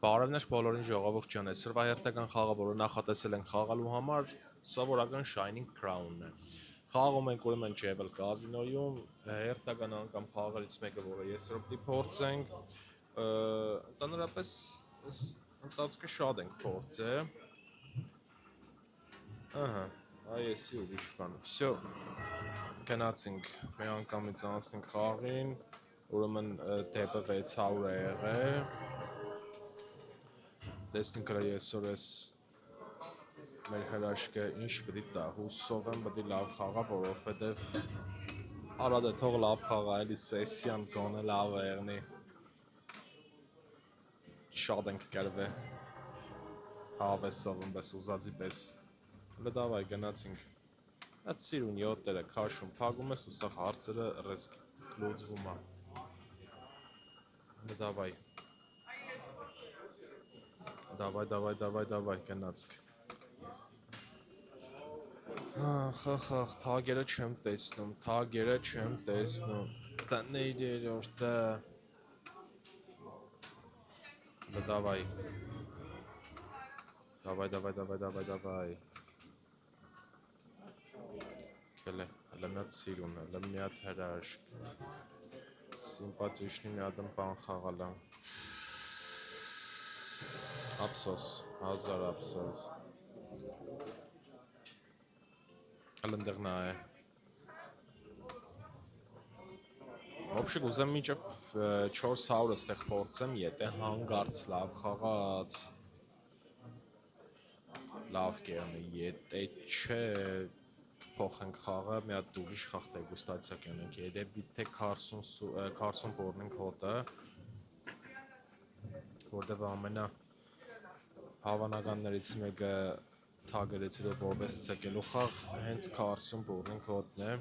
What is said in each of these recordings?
Բարևներ բոլորին ժողովուրդ ջան, այսօրվա հերթական խաղը, որը նախատեսել ենք խաղալու համար, սովորական Shining Crown-ն է։ Խաղում ենք ուրեմն Jewel Casino-ում, հերթական անգամ խաղերից մեկը, որը այսօր պիտի փորձենք, ընդհանրապես ընթացքը շատ ենք փորձել։ Ահա, այսի ուրիշ բան։ Всё, գնացինք, մի անգամից անցնենք խաղին, ուրեմն դեպը 600 է եղել։ Տեսնենք հրա այսօր ես մեր հրաշքը ինչ պիտի տա, հուսով եմ պիտի լավ խաղա, որովհետև արադը թող լավ խաղա, էլի սեսիան գոնե լավ է եղնի, շատ ենք կրվե, հավեսով ըմպես ուզածի պես, հլը դավայ գնացինք, այդ սիրուն յոտերը քաշում պագում ես ու սաղ հարցերը ռեսկ լուծվում է, հլը դավայ, Դավայ, գնացք։ Խախ, թագերը չեմ տեսնում, տներ երորդը, դավայ, կել է, հլը միատ սիրուն, հլը միատ հրաշկ, սիմպատիշնի միատն բան խաղալա, ապսոս, հազար ապսոս, հլը ընդեղ նա է, Ոբշիկ ուզեմ մինչև 400 ստեղ փորձեմ, եթե հանգարց լավ խաղաց, լավ կերնի, եթե չէ, կփոխենք խաղը, մի հատ ուրիշ խաղ դեգուստացիա կենենք, եթե պիտե 40 բորնենք հոտը, որտև ամենա հավանականներից մեկը թագերից հետո որպես ցեկելու խաղ, հենց 40 բորնենք հոտն է,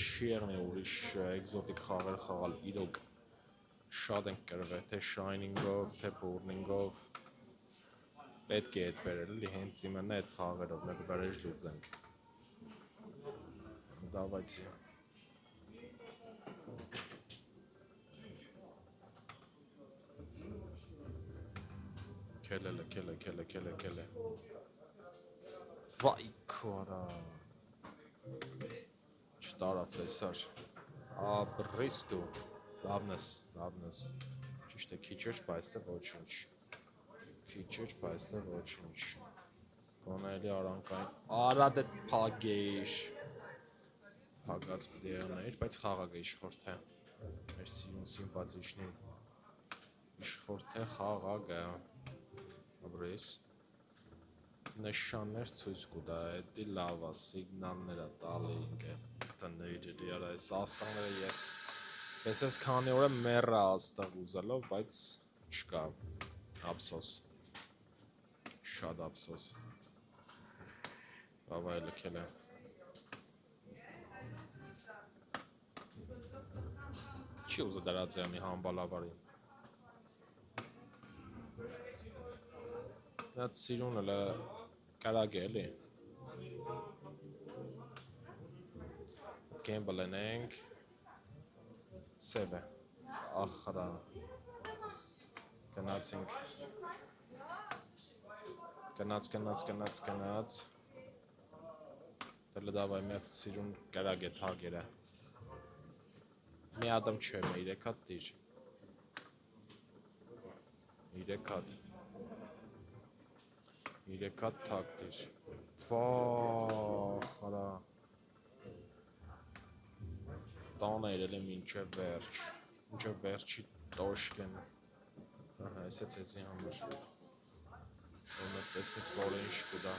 չի եղնի ուրիշ էկզոտիկ խաղեր խաղալ, իրոք շատ ենք կրվե, թե Shining-ով, թե Burning-ով, պետք է հետ բերել, էլի հենց իմենը այդ խաղերով, մեկ բերեջ լուծենք, դավայցի, կել է, վայ քորա, չտարավ տեսար, ապրիստ ու, լավնս, ճիշտ է քիչ էր, բայց թե ոչինչ, գոնե էլի արանքային, արադ էտ պագեիր, պագած պիտի եղնեիր, բայց խաղագ է իշխորդ է, մեր սիրուն սիմպատիշնին, իշխորդ է խաղագ է, ապրիս, նշաններ ցույց կուտա, էդի լավա, սիգնալները տալինք է, տնեջելի արա, այս աստղները ես քանի օր եմ մեռա աստղ ուզելով, բայց չկա, ապսոս, շատ ապսոս, բավայ լքել է, չի ուզը դրած եղնի համբալավարին, Այդ սիրուն էլը կարագ է, էլի, գեմբլ ենենք, սև է, ախրա, գնացինք, գնաց, դելը դավայ միած սիրուն կարագ է թագերը, մի ադմ չեմ է, 3 հատ դիր, 3 հատ թակ դիր, վախարա, տան է իրել եմ ինչև վերջի տոշկեն, այս է ծեցի համար, որն է տեսնիք որ է ինչ կուդա,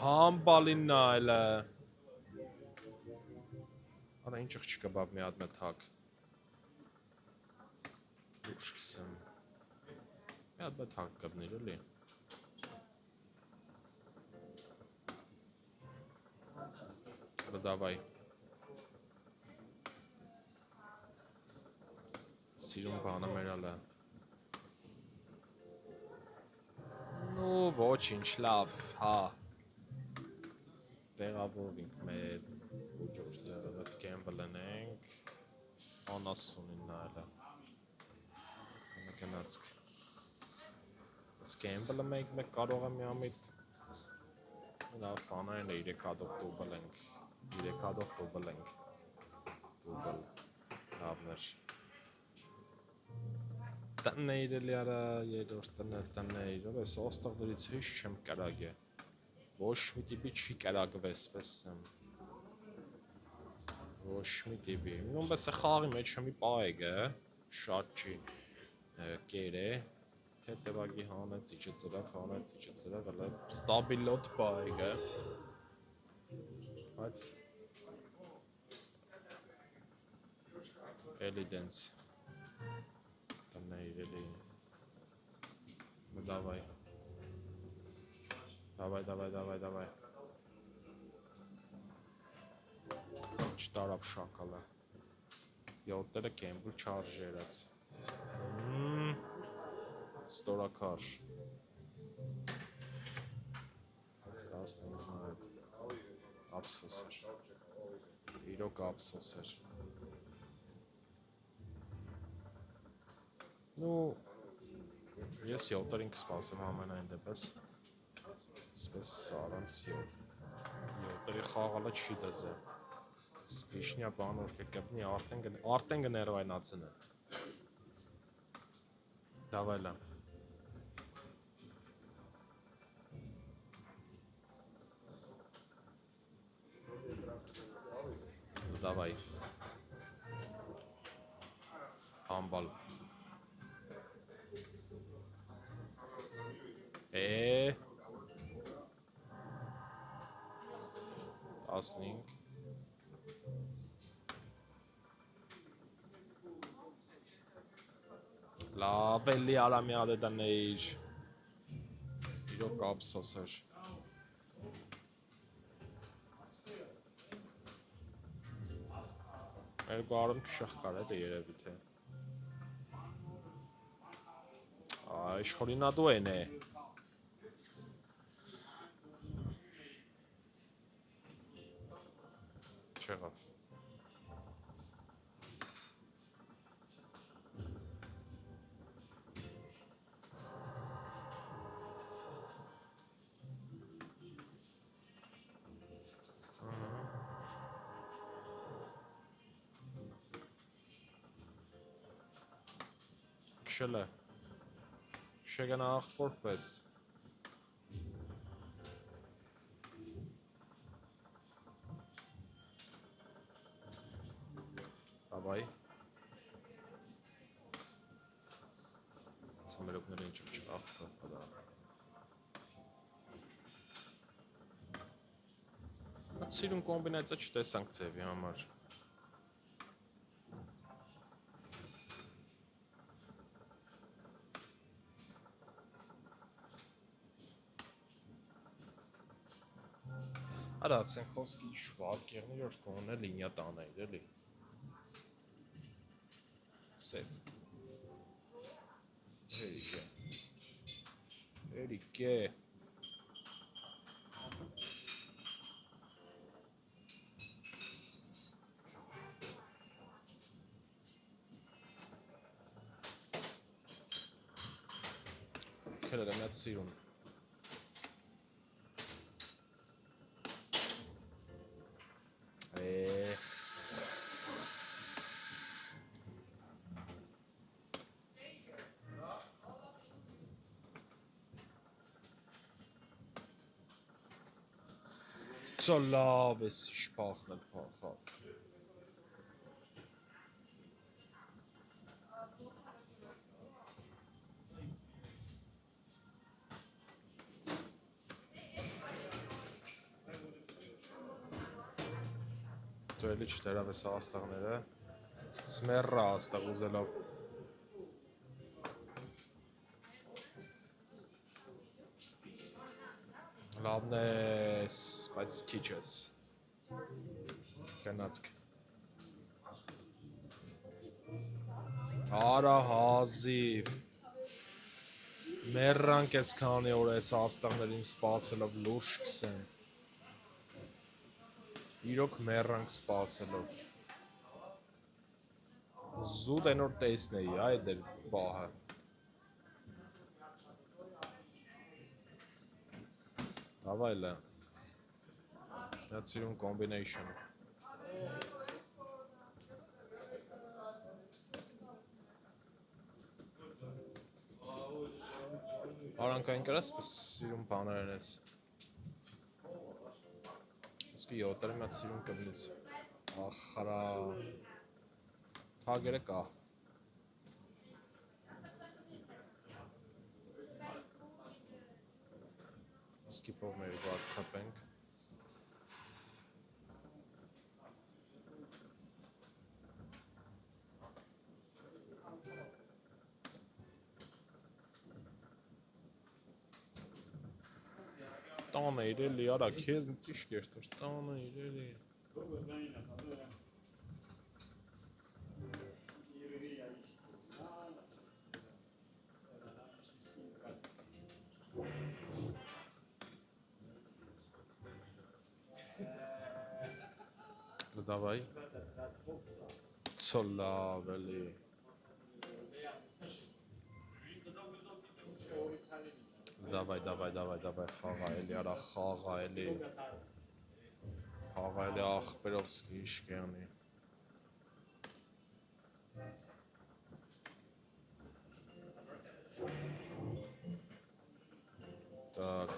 համբալիննա այլը, արա ինչıq չկբավ մի հատ մե թակ, ուշ կսեմ, մի հատ մե թակ կբնիր էլի, դավայ, սիրուն բանը մերալ է, նու ոչինչ լավ, հա, տեղավորվինք մեր ուջոշ տեղը, գեմբլ ենենք, անասունին նայել է, Գնացք։ Այս Gamble-ը մեկ կարող է միամիտ լավ բաներն է 3 հատով դոբլ ենք 3 հատով դոբլ ենք դոբլ լավներ տնեիր էլի արա երորդ տնեիր այս ոստեղներից հիշ չեմ կարագ է ոչ մի տիպի չի կարագվես պես ոչ մի տիպի նույնպես է խաղի մեջ մի պայգ է շատ չի կեր է հետևակի հանեց իջը ծրավ հլը ստաբիլոտ պայգ է բայց էլի դենց տնեիր էլի давай չտարավ շակալը 7-երը Gamble չարժերած ստորակար 15 ափսոս էր իրոք ափսոս էր նու ես 7-ին կսպասեմ ամենայն դեպս սպես առանց 7-ի խաղալը չի դզը Վիշնյա բան որ կգտնի արդեն կներվայնացն է դավայլա Давай. Համբալ։ 15 Լավ էլի արամի ադե դներ իրոք ափսոս էր Երկու արում քշախ կար է երևի թե Իշխորինադու են է Չեղավ Քշել է Շեգան աղբոր պես Давай Սամերոկներին չաղցա Այդ սիրուն կոմբինացիա չտեսանք ձևի համար Արա ասենք խոսքի շվատ կեղնի որ կողն է լինյա տանեիր էլի Սև Էրիկե Քելեր եմ այդ սիրուն Սա լավ ես շպախն էլ պախավ Դու էլի չտերավ ես աստաղները Սմերրա աստաղ ուզելով Լավն ես, բայց քիչ ես Գնացք Արա հազիվ Մերրանք ես քանի որ ես աստաղներին սպասելով լուրջ կսեն Իրոք մերրանք սպասելով Զուտ են որ տեսնեի, այ դեր բահը Давай լը։ Շատ սիրուն combination։ Արանքային կրաս սիրուն բաներ են ես։ Իսկի 7-ը մի հատ սիրուն կբնից։ Ախարա։ Թագերը կա։ Skip-ով մեր վարդ խպենք։ Տանը իրելի, արա, կեզ նցիշ կերտոշ, տանը իրելի։ Давай. Co լավելի։ Давай, խաղա էլի, արա, խաղա էլի։ Խաղա էլի ախպերովսկի իշկյանի։ Так.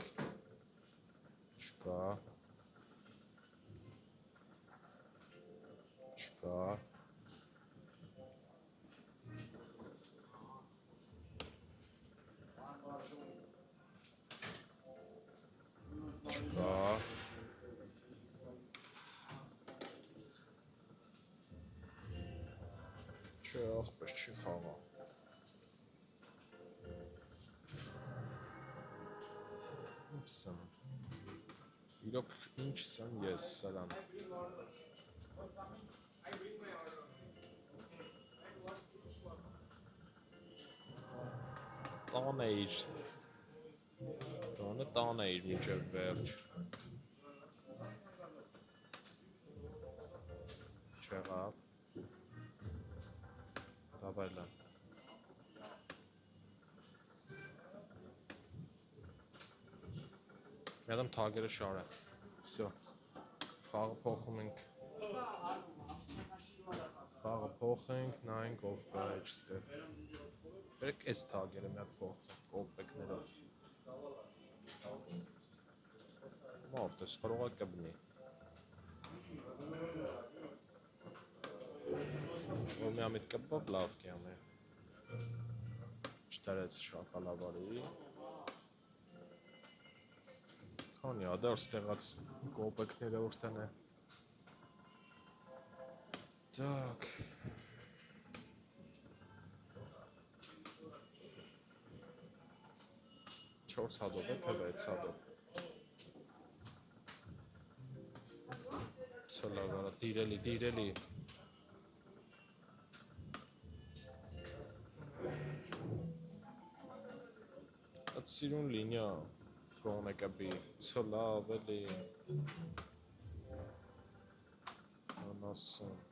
Չկա։ Չկա։ Չկա։ Չէ, ախպեր չի խաղա։ Ինչ սեմ։ Իրոք ինչ սեմ ես սրան։ Տան էիր։ Տանը տան էիր մինչև վերջ։ Չեղավ։ Давай լա։ Միադամ թագերը շար է։ Всё։ Խաղը փոխում ենք։ Խաղը փոխենք, նայենք ով կա այստեղ։ Բերեք այս թագերը մի հատ փոխենք կոպեկներով։ Մարդ էս կարող է կբնի։ Որ մի ամիտ կպով լավ կյամ է։ Չտարեց շակալավարի։ Քանի ադար ստեղած կոպեկները որտեն է։ Так. Չորս հադով է, թե 6 հադով։ Սոլավարա, դիրելի։ Այդ սիրուն լինյա, կողն է կպի, ծլավ էլի։ Անասում։